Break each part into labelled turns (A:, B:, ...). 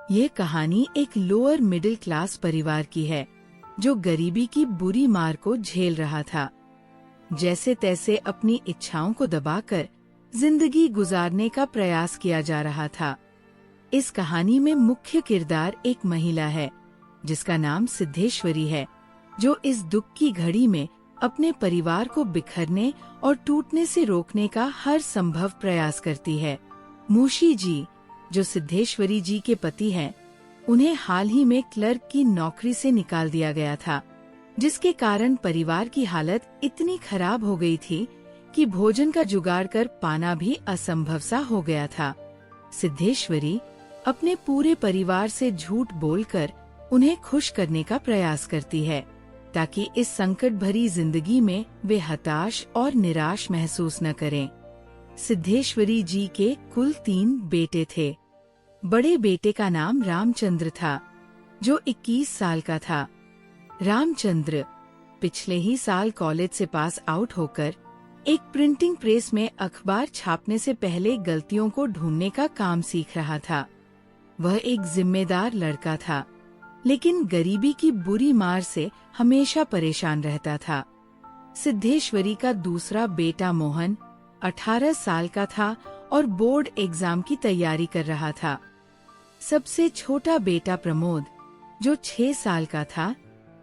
A: ये कहानी एक लोअर मिडिल क्लास परिवार की है जो गरीबी की बुरी मार को झेल रहा था। जैसे तैसे अपनी इच्छाओं को दबाकर जिंदगी गुजारने का प्रयास किया जा रहा था। इस कहानी में मुख्य किरदार एक महिला है जिसका नाम सिद्धेश्वरी है, जो इस दुख की घड़ी में अपने परिवार को बिखरने और टूटने से रोकने का हर संभव प्रयास करती है। मूशी जी, जो सिद्धेश्वरी जी के पति हैं, उन्हें हाल ही में क्लर्क की नौकरी से निकाल दिया गया था, जिसके कारण परिवार की हालत इतनी खराब हो गई थी कि भोजन का जुगाड़ कर पाना भी असंभव सा हो गया था। सिद्धेश्वरी अपने पूरे परिवार से झूठ बोलकर उन्हें खुश करने का प्रयास करती है ताकि इस संकट भरी जिंदगी में वे हताश और निराश महसूस न करें। सिद्धेश्वरी जी के कुल 3 बेटे थे। बड़े बेटे का नाम रामचंद्र था, जो 21 साल का था। रामचंद्र पिछले ही साल कॉलेज से पास आउट होकर एक प्रिंटिंग प्रेस में अखबार छापने से पहले गलतियों को ढूंढने का काम सीख रहा था। वह एक जिम्मेदार लड़का था, लेकिन गरीबी की बुरी मार से हमेशा परेशान रहता था। सिद्धेश्वरी का दूसरा बेटा मोहन 18 साल का था और बोर्ड एग्जाम की तैयारी कर रहा था। सबसे छोटा बेटा प्रमोद, जो 6 साल का था,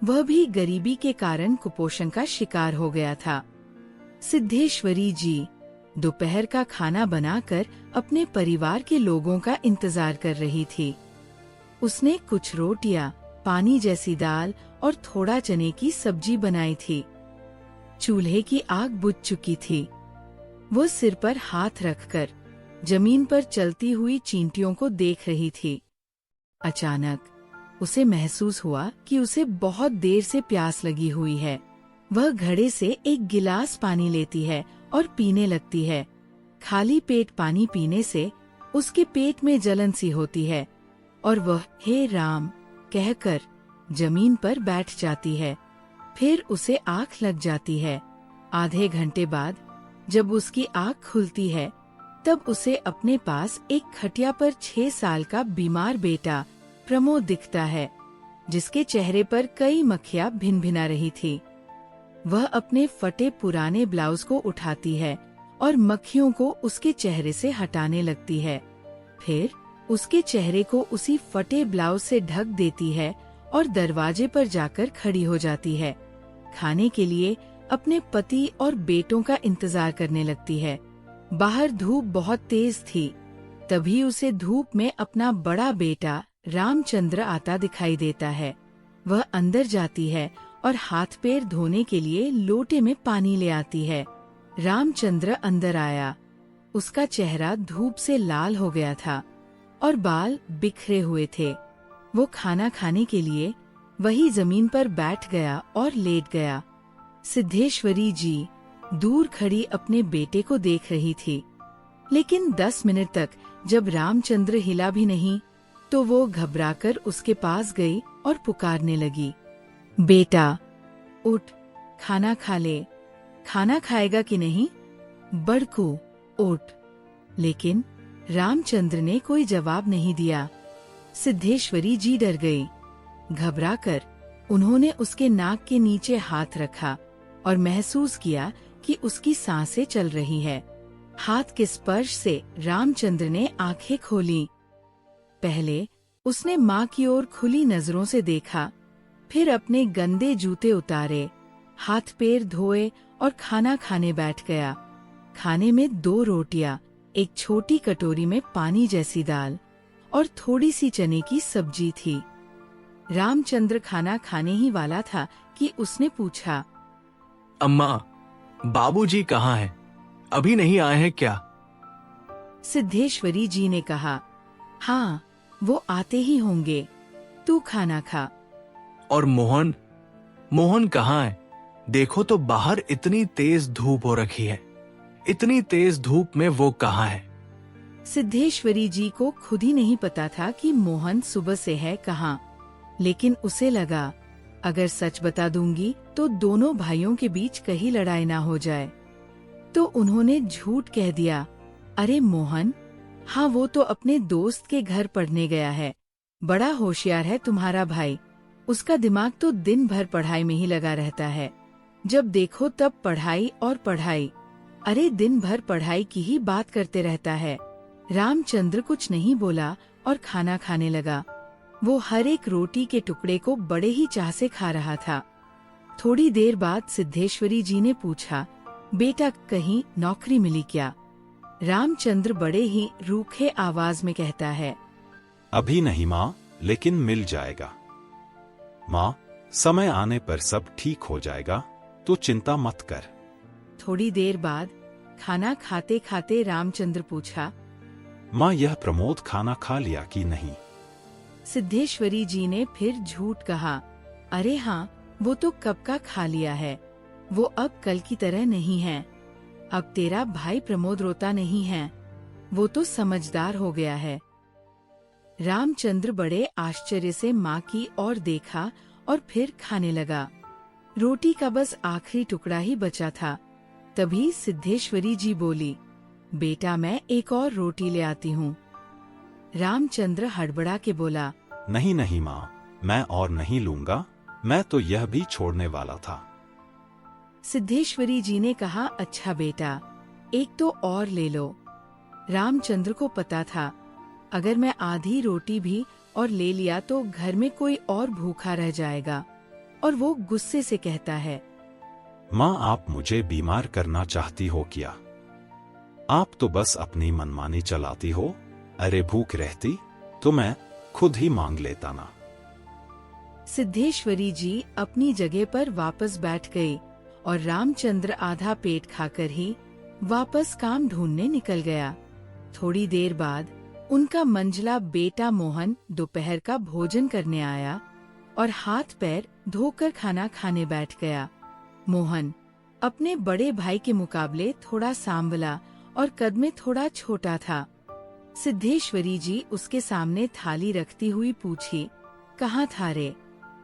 A: वह भी गरीबी के कारण कुपोषण का शिकार हो गया था। सिद्धेश्वरी जी दोपहर का खाना बनाकर अपने परिवार के लोगों का इंतजार कर रही थी। उसने कुछ रोटियां, पानी जैसी दाल और थोड़ा चने की सब्जी बनाई थी। चूल्हे की आग बुझ चुकी थी। वो सिर पर हाथ रखकर जमीन पर चलती हुई चींटियों को देख रही थी। अचानक उसे महसूस हुआ कि उसे बहुत देर से प्यास लगी हुई है। वह घड़े से एक गिलास पानी लेती है और पीने लगती है। खाली पेट पानी पीने से उसके पेट में जलन सी होती है और वह हे राम कहकर जमीन पर बैठ जाती है। फिर उसे आँख लग जाती है। आधे घंटे बाद जब उसकी आँख खुलती है, तब उसे अपने पास एक खटिया पर 6 साल का बीमार बेटा प्रमोद दिखता है, जिसके चेहरे पर कई मक्खियाँ भिनभिना रही थी। वह अपने फटे पुराने ब्लाउज को उठाती है और मक्खियों को उसके चेहरे से हटाने लगती है। फिर उसके चेहरे को उसी फटे ब्लाउज से ढक देती है और दरवाजे पर जाकर खड़ी हो जाती है। खाने के लिए अपने पति और बेटों का इंतजार करने लगती है। बाहर धूप बहुत तेज थी। तभी उसे धूप में अपना बड़ा बेटा रामचंद्र आता दिखाई देता है। वह अंदर जाती है और हाथ पैर धोने के लिए लोटे में पानी ले आती है। रामचंद्र अंदर आया। उसका चेहरा धूप से लाल हो गया था और बाल बिखरे हुए थे। वो खाना खाने के लिए वही जमीन पर बैठ गया और लेट गया। सिद्धेश्वरी जी दूर खड़ी अपने बेटे को देख रही थी, लेकिन 10 मिनट तक जब रामचंद्र हिला भी नहीं, तो वो घबराकर उसके पास गई और पुकारने लगी, बेटा उठ, खाना खा ले। खाना खाएगा कि नहीं? बड़कू उठ। लेकिन रामचंद्र ने कोई जवाब नहीं दिया। सिद्धेश्वरी जी डर गई। घबराकर उन्होंने उसके नाक के नीचे हाथ रखा और महसूस किया कि उसकी सांसें चल रही है। हाथ के स्पर्श से रामचंद्र ने आंखें खोली। पहले उसने माँ की ओर खुली नजरों से देखा, फिर अपने गंदे जूते उतारे, हाथ पैर धोए और खाना खाने बैठ गया। खाने में 2 रोटियां, एक छोटी कटोरी में पानी जैसी दाल और थोड़ी सी चने की सब्जी थी। रामचंद्र खाना खाने ही वाला था कि उसने पूछा,
B: अम्मा, बाबूजी कहाँ हैं? अभी नहीं आए हैं क्या?
A: सिद्धेश्वरी जी ने कहा, हाँ, वो आते ही होंगे, तू खाना खा।
B: और मोहन? मोहन कहाँ है? देखो तो बाहर इतनी तेज धूप हो रखी है। इतनी तेज धूप में वो कहाँ है?
A: सिद्धेश्वरी जी को खुद ही नहीं पता था कि मोहन सुबह से है कहाँ, लेकिन उसे लगा अगर सच बता दूंगी तो दोनों भाइयों के बीच कहीं लड़ाई ना हो जाए। तो उन्होंने झूठ कह दिया, अरे मोहन, हाँ वो तो अपने दोस्त के घर पढ़ने गया है, बड़ा होशियार है तुम्हारा भाई। उसका दिमाग तो दिन भर पढ़ाई में ही लगा रहता है। जब देखो तब पढ़ाई और पढ़ाई। अरे दिन भर पढ़ाई की ही बात करते रहता है। रामचंद्र कुछ नहीं बोला और खाना खाने लगा। वो हर एक रोटी के टुकड़े को बड़े ही चाह से खा रहा था। थोड़ी देर बाद सिद्धेश्वरी जी ने पूछा, बेटा कहीं नौकरी मिली क्या? रामचंद्र बड़े ही रूखे आवाज में कहता है,
C: अभी नहीं माँ, लेकिन मिल जाएगा। माँ, समय आने पर सब ठीक हो जाएगा, तो चिंता मत कर।
A: थोड़ी देर बाद खाना खाते खाते रामचंद्र पूछा,
C: माँ यह प्रमोद खाना खा लिया कि नहीं?
A: सिद्धेश्वरी जी ने फिर झूठ कहा, अरे हाँ, वो तो कब का खा लिया है। वो अब कल की तरह नहीं है। अब तेरा भाई प्रमोद रोता नहीं है। वो तो समझदार हो गया है। रामचंद्र बड़े आश्चर्य से माँ की ओर देखा और फिर खाने लगा। रोटी का बस आखिरी टुकड़ा ही बचा था। तभी सिद्धेश्वरी जी बोली, बेटा मैं एक और रोटी ले आती हूँ। रामचंद्र हड़बड़ा के बोला,
C: नहीं नहीं माँ, मैं और नहीं लूंगा। मैं तो यह भी छोड़ने वाला था।
A: सिद्धेश्वरी जी ने कहा, अच्छा बेटा, एक तो और ले लो। रामचंद्र को पता था, अगर मैं आधी रोटी भी और ले लिया तो घर में कोई और भूखा रह जाएगा। और वो गुस्से से कहता है,
C: माँ आप मुझे बीमार करना चाहती हो क्या? आप तो बस अपनी मनमानी चलाती हो। अरे भूख रहती तो मैं खुद ही मांग लेता ना।
A: सिद्धेश्वरी जी अपनी जगह पर वापस बैठ गई और रामचंद्र आधा पेट खाकर ही वापस काम ढूंढने निकल गया। थोड़ी देर बाद उनका मंझला बेटा मोहन दोपहर का भोजन करने आया और हाथ पैर धोकर खाना खाने बैठ गया। मोहन अपने बड़े भाई के मुकाबले थोड़ा सांवला और कद में थोड़ा छोटा था। सिद्धेश्वरी जी उसके सामने थाली रखती हुई पूछी, कहाँ था रे?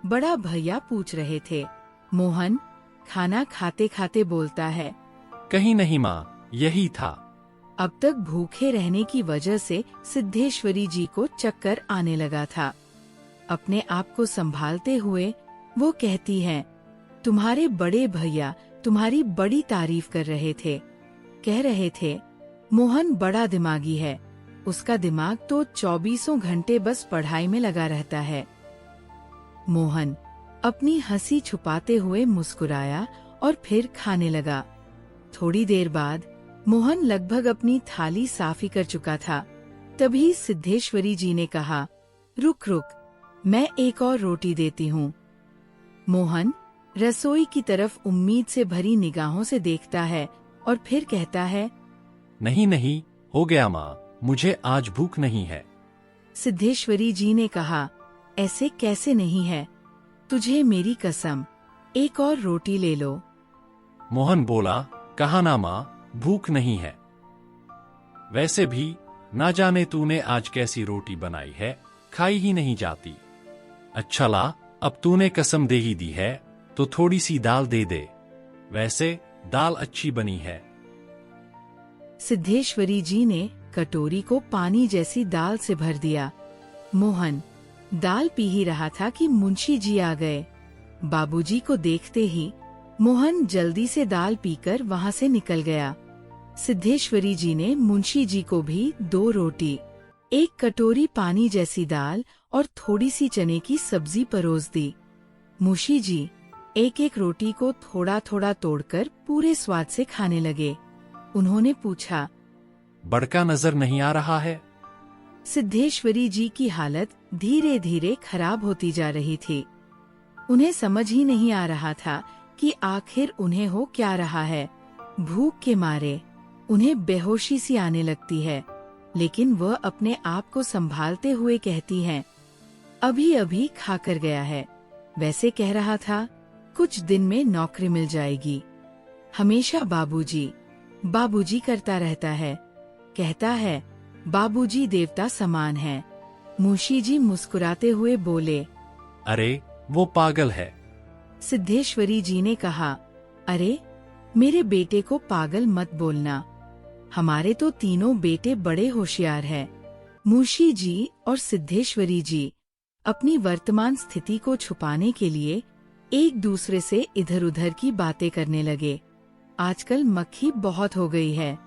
A: बड़ा भैया पूछ रहे थे। मोहन खाना खाते खाते बोलता है,
D: कहीं नहीं माँ, यही था।
A: अब तक भूखे रहने की वजह से सिद्धेश्वरी जी को चक्कर आने लगा था। अपने आप को संभालते हुए वो कहती हैं, तुम्हारे बड़े भैया तुम्हारी बड़ी तारीफ कर रहे थे। कह रहे थे, मोहन बड़ा दिमागी है। उसका दिमाग तो 24 घंटे बस पढ़ाई में लगा रहता है। मोहन अपनी हंसी छुपाते हुए मुस्कुराया और फिर खाने लगा। थोड़ी देर बाद मोहन लगभग अपनी थाली साफ ही कर चुका था। तभी सिद्धेश्वरी जी ने कहा, रुक रुक, मैं एक और रोटी देती हूँ। मोहन रसोई की तरफ उम्मीद से भरी निगाहों से देखता है और फिर कहता है,
D: नहीं नहीं, हो गया माँ, मुझे आज भूख नहीं है।
A: सिद्धेश्वरी जी ने कहा, ऐसे कैसे नहीं है? तुझे मेरी कसम, एक और रोटी ले लो।
D: मोहन बोला, कहा ना माँ, भूख नहीं है। वैसे भी ना जाने तूने आज कैसी रोटी बनाई है, खाई ही नहीं जाती। अच्छा ला, अब तूने कसम दे ही दी है तो थोड़ी सी दाल दे दे। वैसे दाल अच्छी बनी है।
A: सिद्धेश्वरी जी ने कटोरी को पानी जैसी दाल से भर दिया। मोहन दाल पी ही रहा था कि मुंशी जी आ गए। बाबूजी को देखते ही मोहन जल्दी से दाल पीकर वहां से निकल गया। सिद्धेश्वरी जी ने मुंशी जी को भी 2 रोटी, 1 कटोरी पानी जैसी दाल और थोड़ी सी चने की सब्जी परोस दी। मुंशी जी एक एक रोटी को थोड़ा थोड़ा तोड़कर पूरे स्वाद से खाने लगे। उन्होंने पूछा,
D: बड़का नजर नहीं आ रहा है?
A: सिद्धेश्वरी जी की हालत धीरे धीरे खराब होती जा रही थी। उन्हें समझ ही नहीं आ रहा था कि आखिर उन्हें हो क्या रहा है। भूख के मारे उन्हें बेहोशी सी आने लगती है, लेकिन वह अपने आप को संभालते हुए कहती हैं, अभी अभी खाकर गया है। वैसे कह रहा था कुछ दिन में नौकरी मिल जाएगी। हमेशा बाबूजी बाबूजी करता रहता है। कहता है बाबूजी देवता समान है। मुंशी जी मुस्कुराते हुए बोले,
D: अरे वो पागल है।
A: सिद्धेश्वरी जी ने कहा, अरे मेरे बेटे को पागल मत बोलना। हमारे तो तीनों बेटे बड़े होशियार हैं। मुंशी जी और सिद्धेश्वरी जी अपनी वर्तमान स्थिति को छुपाने के लिए एक दूसरे से इधर उधर की बातें करने लगे। आजकल मक्खी बहुत हो गई है,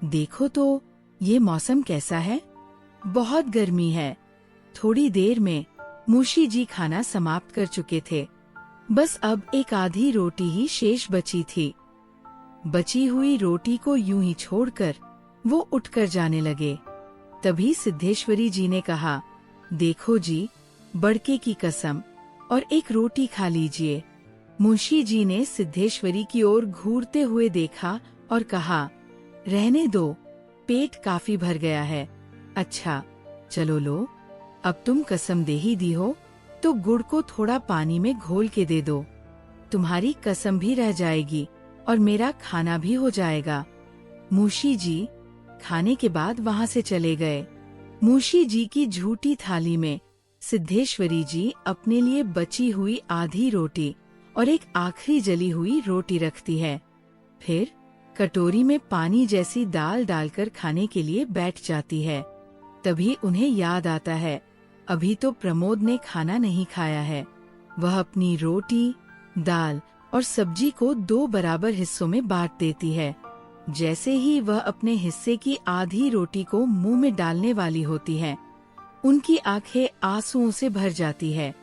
A: देखो तो ये मौसम कैसा है, बहुत गर्मी है। थोड़ी देर में मूशी जी खाना समाप्त कर चुके थे, बस अब एक आधी रोटी ही शेष बची थी। बची हुई रोटी को यूं ही छोड़कर वो उठकर जाने लगे। तभी सिद्धेश्वरी जी ने कहा, देखो जी, बड़के की कसम, और एक रोटी खा लीजिए। मुंशी जी ने सिद्धेश्वरी की ओर घूरते हुए देखा और कहा, रहने दो, पेट काफी भर गया है। अच्छा चलो लो, अब तुम कसम दे ही दी हो तो गुड़ को थोड़ा पानी में घोल के दे दो, तुम्हारी कसम भी रह जाएगी और मेरा खाना भी हो जाएगा। मूशी जी खाने के बाद वहाँ से चले गए। मूशी जी की झूठी थाली में सिद्धेश्वरी जी अपने लिए बची हुई आधी रोटी और एक आखिरी जली हुई रोटी रखती है। फिर कटोरी में पानी जैसी दाल डालकर खाने के लिए बैठ जाती है। तभी उन्हें याद आता है, अभी तो प्रमोद ने खाना नहीं खाया है। वह अपनी रोटी, दाल और सब्जी को 2 बराबर हिस्सों में बांट देती है। जैसे ही वह अपने हिस्से की आधी रोटी को मुंह में डालने वाली होती है, उनकी आंखें आंसुओं से भर जाती है।